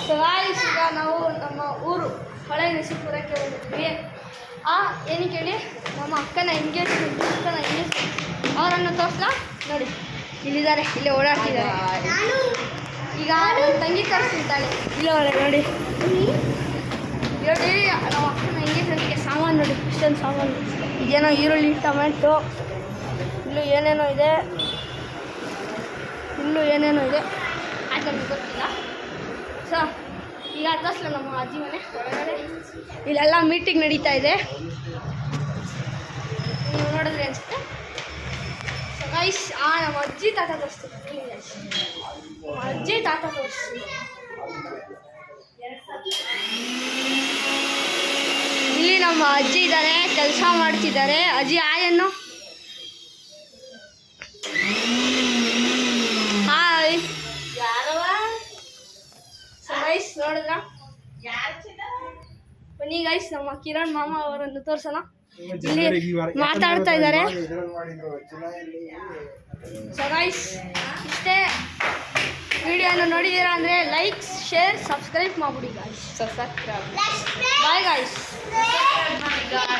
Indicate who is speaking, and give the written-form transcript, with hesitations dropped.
Speaker 1: So guys, ಈಗ ನಾವು ನಮ್ಮ ಊರು ಹಳೆ ನರಸೀಪುರಕ್ಕೆ ಹೋಗಿದ್ವಿ. ಏನಕ್ಕೆ ಹೇಳಿ, ನಮ್ಮ ಅಕ್ಕನ ಎಂಗೇಜ್ಮೆಂಟ್ ಅವರನ್ನು ತೋರಿಸ್ಲಾ ನೋಡಿ. ಇಲ್ಲಿದ್ದಾರೆ, ಇಲ್ಲೇ ಓಡಾಡ್ತಿದ್ದಾರೆ. ಈಗ ನನ್ನ ತಂಗಿ ತೋರಿಸ್ತಿದ್ದಾಳೆ, ಇಲ್ಲವರೆ ನೋಡಿ. ನೋಡಿ ನಮ್ಮ ಅಕ್ಕನ ಎಂಗೇಜ್ಮೆಂಟ್ಗೆ ಸಾಮಾನು ನೋಡಿ, ಇಷ್ಟೊಂದು ಸಾಮಾನು. ಇದೇನೋ ಈರುಳ್ಳಿ, ಟೊಮೆಟೊ, ಇಲ್ಲೂ ಏನೇನೋ ಇದೆ, ಅದು ನಮ್ಗೆ ಗೊತ್ತಿಲ್ಲ. ಸೊ ಈಗ ತೋರಿಸ್ಲ ನಮ್ಮ ಅಜ್ಜಿ ಮನೆ ಒಳಗಡೆ. ಇಲ್ಲೆಲ್ಲ ಮೀಟಿಂಗ್ ನಡೀತಾ ಇದೆ, ನೀವು ನೋಡಿದ್ರೆ ಅನಿಸುತ್ತೆ. ಸೊ ಗೈಸ್, ನಮ್ಮ ಅಜ್ಜಿ ತಾತ ತೋರಿಸ್ತೀವಿ. ಅಜ್ಜಿ ತಾತ ತೋರಿಸ್ತೀವಿ. ಇಲ್ಲಿ ನಮ್ಮ ಅಜ್ಜಿ ಇದ್ದಾರೆ, ಕೆಲಸ ಮಾಡ್ತಿದ್ದಾರೆ. ಅಜ್ಜಿ ಆಯನ್ನು ಹಾಯ್. ಸೊ ಗೈಸ್, ನೋಡಿದ್ರ ಬನ್ನಿ ಗೈಸ್, ನಮ್ಮ ಕಿರಣ್ ಮಾಮ ಅವರನ್ನು ತೋರ್ಸೋಣ. ಇಲ್ಲಿ ಮಾತಾಡ್ತಾ ಇದ್ದಾರೆ. ಸೊ ಗೈಸ್, ಇಷ್ಟೇ. ವಿಡಿಯೋನ ನೋಡಿದ್ದೀರಾ ಅಂದರೆ ಲೈಕ್, ಶೇರ್, ಸಬ್ಸ್ಕ್ರೈಬ್ ಮಾಡ್ಬಿಡಿ ಗಾಯ್ಸ್. Bye guys.